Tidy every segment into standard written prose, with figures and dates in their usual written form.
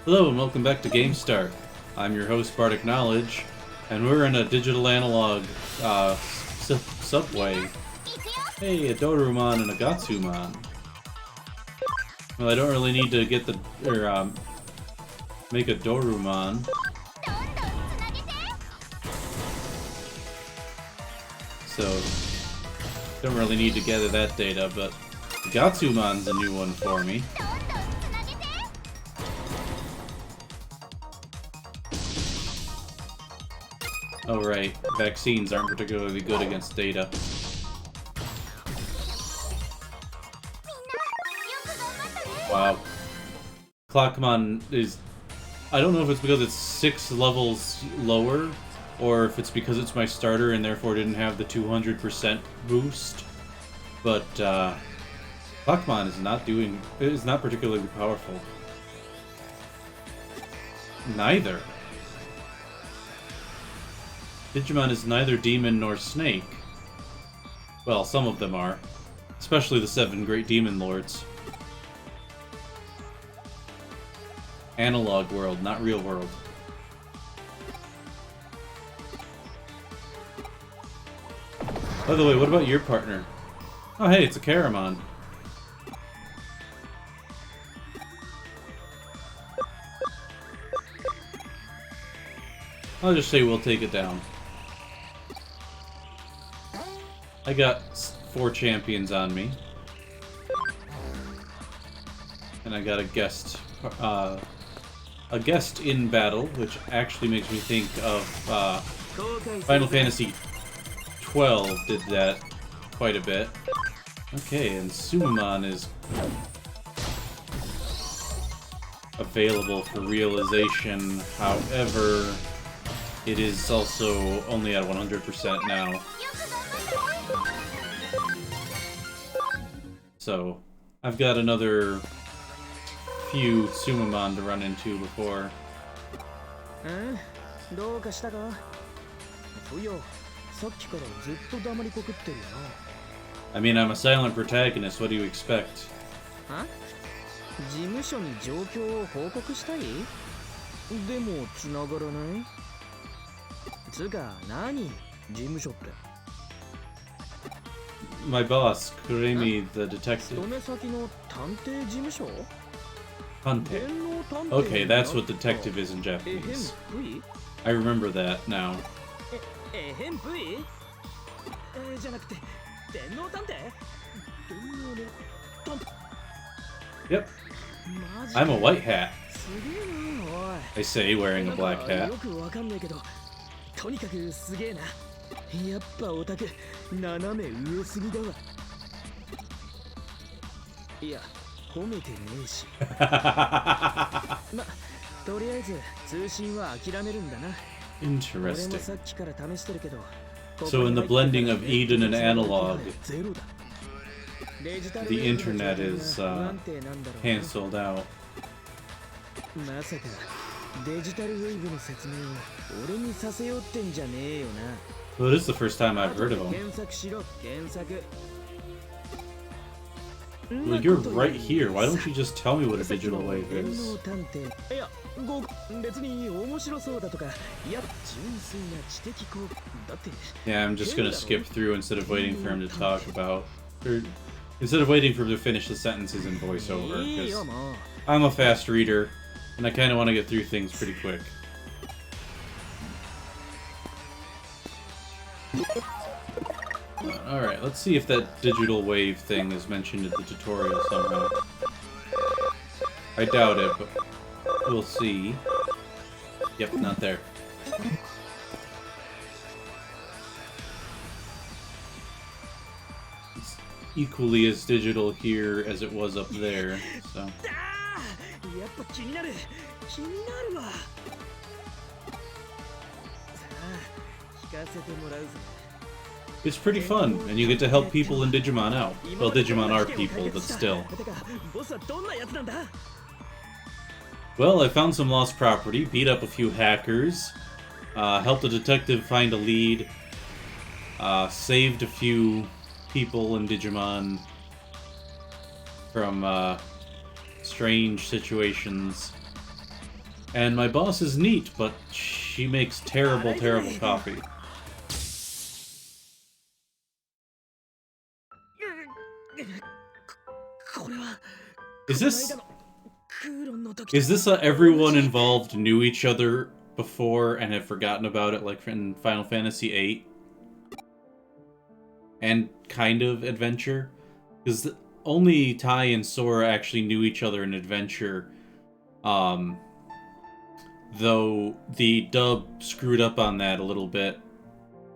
Hello and welcome back to GameStart. I'm your host Bardic Knowledge, and we're in a digital analog subway. Hey, a Dorumon and a Gatsumon. Well, I don't really need to get make a Dorumon. So, don't really need to gather that data, but Gatsumon's a new one for me. Oh right, vaccines aren't particularly good against data. Wow. Clockmon is... I don't know if it's because it's 6 levels lower, or if it's because it's my starter and therefore didn't have the 200% boost. But, Clockmon is not particularly powerful. Neither. Digimon is neither demon nor snake. Well, some of them are. Especially the 7 great demon lords. Analog world, not real world. By the way, what about your partner? Oh hey, it's a Karamon. I'll just say we'll take it down. I got 4 champions on me. And I got a guest in battle, which actually makes me think of Final Fantasy XII did that quite a bit. Okay, and Sumamon is available for realization, however, it is also only at 100% now. So, I've got another few Sumamon to run into before. I mean, I'm a silent protagonist, what do you expect? Huh? My boss, Kuremi the detective. Tante. Okay, that's what detective is in Japanese. I remember that now. Yep. I'm a white hat. I say, wearing a black hat. Interesting. So in the blending of Eden and analog, the internet is cancelled out. Well, this is the first time I've heard of him. Well, you're right here. Why don't you just tell me what a digital wave is? Yeah, I'm just gonna skip through instead of waiting for him to talk about... Or, instead of waiting for him to finish the sentences in voiceover, because I'm a fast reader, and I kind of want to get through things pretty quick. Alright, let's see if that digital wave thing is mentioned in the tutorial somehow. I doubt it, but we'll see. Yep, not there. It's equally as digital here as it was up there, so... It's pretty fun, and you get to help people in Digimon out. Well, Digimon are people, but still. Well, I found some lost property, beat up a few hackers, helped a detective find a lead, saved a few people in Digimon from strange situations. And my boss is neat, but she makes terrible, terrible coffee. Is this everyone involved knew each other before and have forgotten about it, like in Final Fantasy VIII? And kind of Adventure? Because only Tai and Sora actually knew each other in Adventure. Though the dub screwed up on that a little bit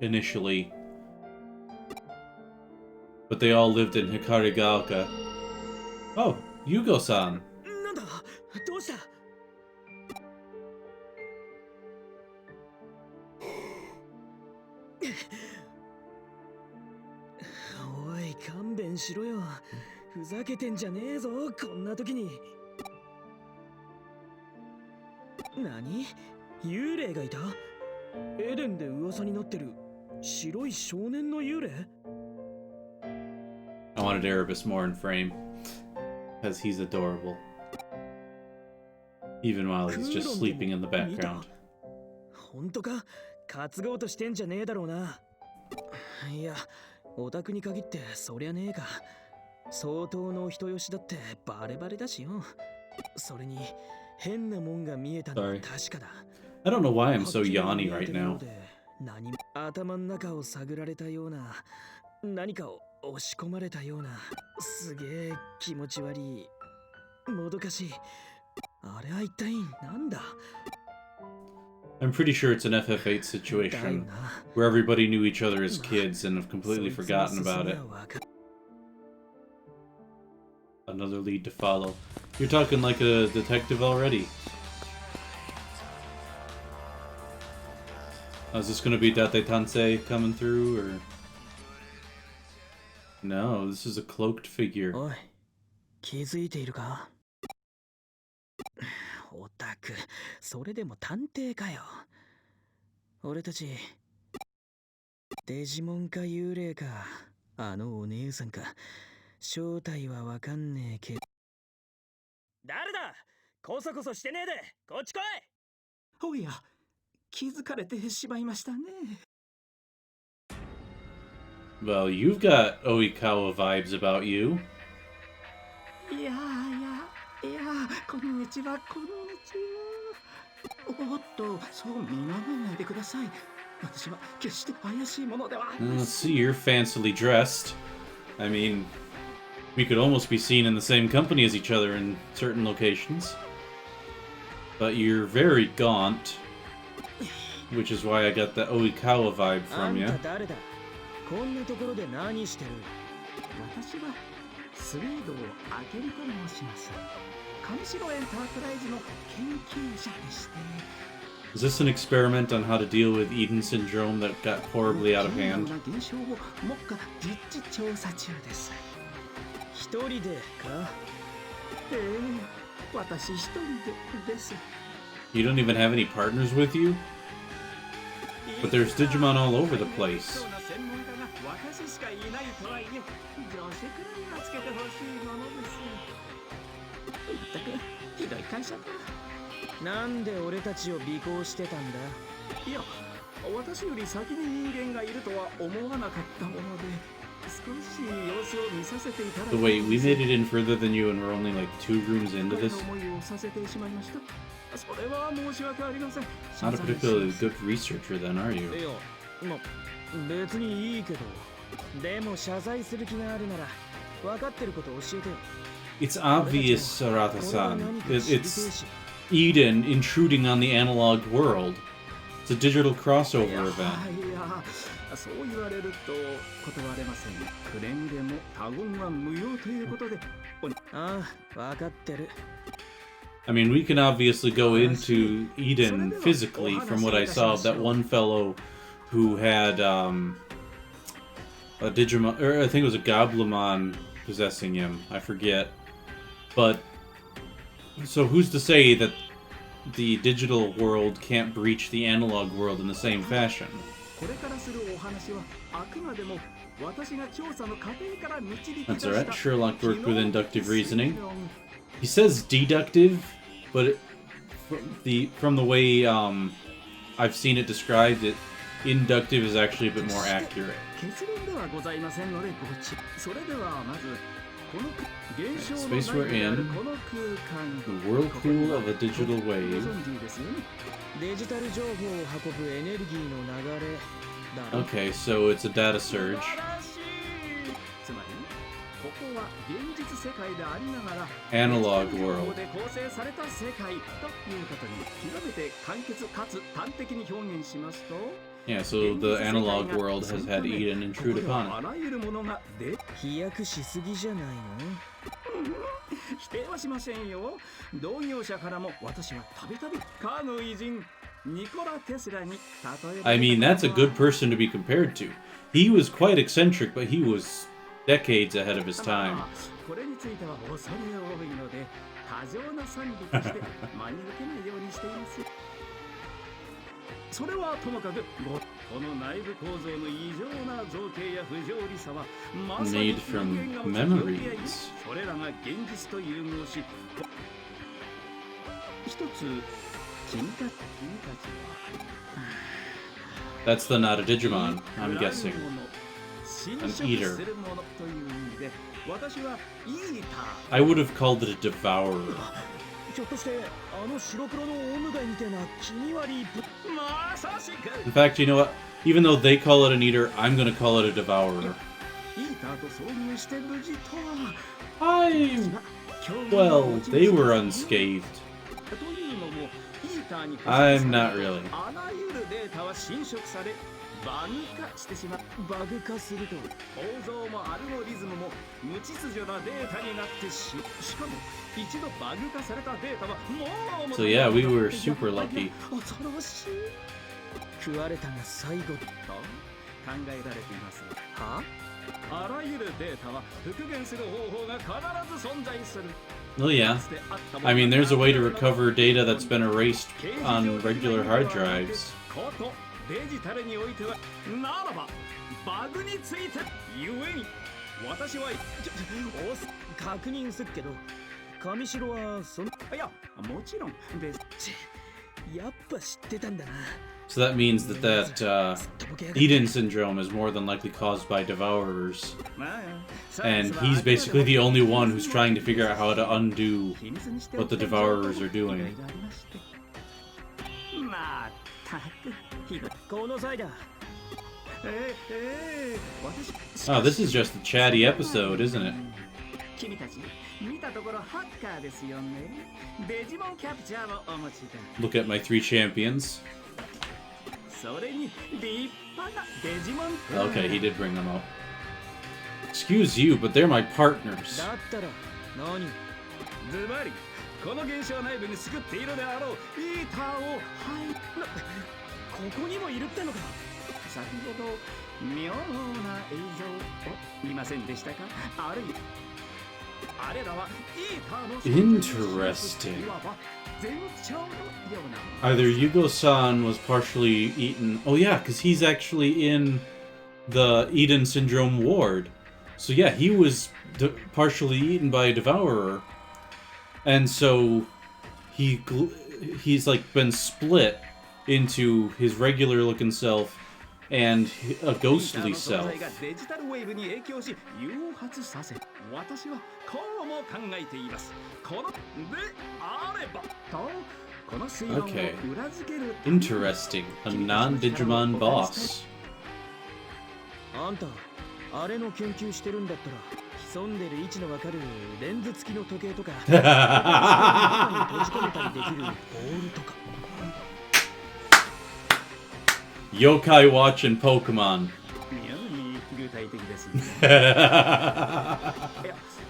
initially. But they all lived in Hikarigaoka. Oh, Yugo-san. Oi, 勘弁しろよ。ふざけてんじゃねえぞ、こんな時に。何？幽霊がいた？エデンで噂になってる白い少年の幽霊？ I wanted Erebus more in frame, because he's adorable. Even while he's just sleeping in the background. 本当か？担ごうとしてんじゃねえだろうな。いや、オタクに限ってそりゃねえか。相当の人よしだってバレバレだしよ。それに変なもんが見えたのは確かだ。I don't know why I'm so yawny right now. 頭の中を探られたような、何かを押し込まれたような、すげえ気持ち悪い、もどかしい。あれは一体なんだ？ I'm pretty sure it's an FF8 situation where everybody knew each other as kids and have completely forgotten about it. Another lead to follow. You're talking like a detective already. Is this going to be Date Tansei coming through, or...? No, this is a cloaked figure. おい、気づいているか？オタク、それでも探偵かよ。俺たち、デジモンか幽霊か、あのお姉さんか、正体はわかんねえけど。誰だ？こそこそしてねえで、こっち来い！おや、気づかれてしまいましたね。Well, you've got Oikawa vibes about you. いや、こんにちは、こんにちは。おっと、そう見まめないでください。私は決して怪しいものではありません。 Let's see, you're fancily dressed. I mean, we could almost be seen in the same company as each other in certain locations. But you're very gaunt, which is why I got the Oikawa vibe from you. こんなところで何してる？私はスウェードをアゲルと申します。上白エンタープライズの研究者でして。Is this an experiment on how to deal with Eden syndrome that got horribly out of hand? 現象を目下実地調査中です。一人でか？私一人です。 You don't even have any partners with you? But there's Digimon all over the place. 私しかいないとはいえ、女子くらいはつけてほしいものです。全くひどい会社だ。なんで俺たちを尾行してたんだ？いや、私より先に人間がいるとは思わなかったもので、少し様子を見させていただきます。 So wait, we made it in further than you and we're only like 2 rooms into this? 思いをさせてしまいました。それは申し訳ありません。 Not a particularly good researcher then, are you? いや、別にいいけど。でも謝罪する気があるなら、分かってること教えてよ。 It's obvious, Arata-san. It's Eden intruding on the analog world. It's a digital crossover event. いや、そう言われると断れません。くれぐれも他言は無用ということで。ああ、分かってる。I mean, we can obviously go into Eden physically from what I saw of that one fellow who had a Digimon, or I think it was a Goblimon possessing him. I forget. But, so who's to say that the digital world can't breach the analog world in the same fashion? That's alright, Sherlock worked with inductive reasoning. He says deductive, but from the way I've seen it described, inductive is actually a bit more accurate. 結論ではございませんのでご注意。それではまずこの現象の Space we're 内にある in, この空間 the whirlpool of a digital ご wave. 存知ですよね。デジタル情報を運ぶエネルギーの流れだろ。 Okay, so it's a data surge. 素晴らしい。つまりここは現実世界でありながら Analog デジタル情報 world. で構成された世界ということに極めて簡潔かつ端的に表現しますと Yeah, so the analog world has had Eden intrude ここ upon ではあ it. らゆるものが飛躍しすぎじゃないの？否定はしませんよ。同業者からも私はたびたびかの偉人ニコラ・テスラに例えば I mean, that's a good person to be compared to. He was quite eccentric, but he was decades ahead of his time. これについては恐れ多いので過剰な賛美として真に受けないようにしています。それはともかくこの内部構造の異常な造形や不条理さはまさに Made from 人間が持つより memories. それらが現実と融合し一つ君たちは That's the not a Digimon, I'm 暗い guessing. もの侵 An 食 eater. するものという意味で私はイーター I would have called it a devourer. ひょっとしてあの白黒のオウムガイみたいな気味悪いまさしく In fact, you know what? Even though they call it an eater, I'm gonna call it a devourer. イーターと遭遇して無事とは I... Well, they were unscathed. というのもイーターに I'm not really. あらゆるデータは侵食されバグ化してしまうバグ化すると構造もアルゴリズムも無秩序なデータになってしかも一度バグ化されたデータはもう So yeah, we were super lucky. 恐ろしい食われたが最後と考えられていますはあらゆるデータは復元する方法が必ず存在する Well, yeah. I mean, there's a way to recover data that's been erased on regular hard drives. ことデジタルにおいてはならばバグについてゆえに私は確認するけど上白はそのいやもちろんですやっぱ知ってたんだな So that means that Eden syndrome is more than likely caused by devourers. And he's basically the only one who's trying to figure out how to undo what the devourers are doing. まったくひどいこの際だ私 Oh, this is just a chatty episode, isn't it? 君たち見たところハッカーですよねデジモンキャプチャーをお持ちだ Look at my 3 champions. それに立派なデジモン Okay, he did bring them out. Excuse you, but they're my partners. だったら何ズバリこの現象内部に救っているであろうイーターをはいここにもいるってのか先ほど妙な映像を見ませんでしたかあるいはあれらはイーターの Interesting. いわば前兆のような Either Yugo-san was partially eaten. Oh yeah, because he's actually in the Eden syndrome ward. So yeah, he was partially eaten by a devourer, and so he's like been split into his regular looking self and a ghostly self. デジタルウェーブに影響し誘発させ私はこうも考えていますこのであればとこの推論を Okay. 裏付ける Interesting. A non-Digimon boss. あんたあれの研究してるんだったら潜んでる位置のわかるレンズ付きの時計とか中に閉じ込めたりできるボールとか Yokai Watch and Pokemon. 妙に具体的ですねいや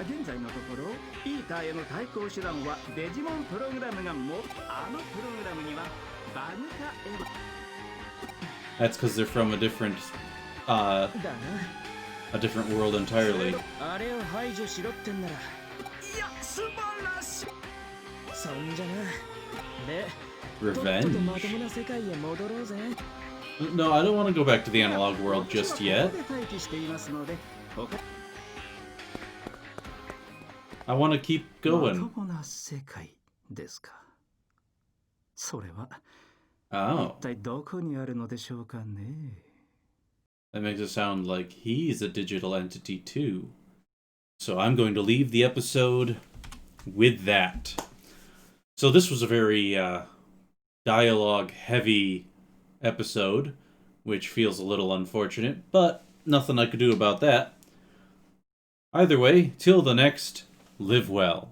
現在のところイーターへの対抗手段はデジモンプログラムがもあのプログラムにはバグ化エラ That's because they're from a different だな a different world entirely. あれを排除しろってんならいや素晴らしいそんじゃなで Revenge? とっととまともな世界へ戻ろうぜ No, I don't want to go back to the analog world just yet. ここで待機していますので他 I want to keep ま going. ともな世界ですかそれは Oh, 一体どこにあるのでしょうかね。 that makes it sound like he's a digital entity too. So I'm going to leave the episode with that. So this was a very dialogue-heavy episode, which feels a little unfortunate, but nothing I could do about that. Either way, till the next, live well.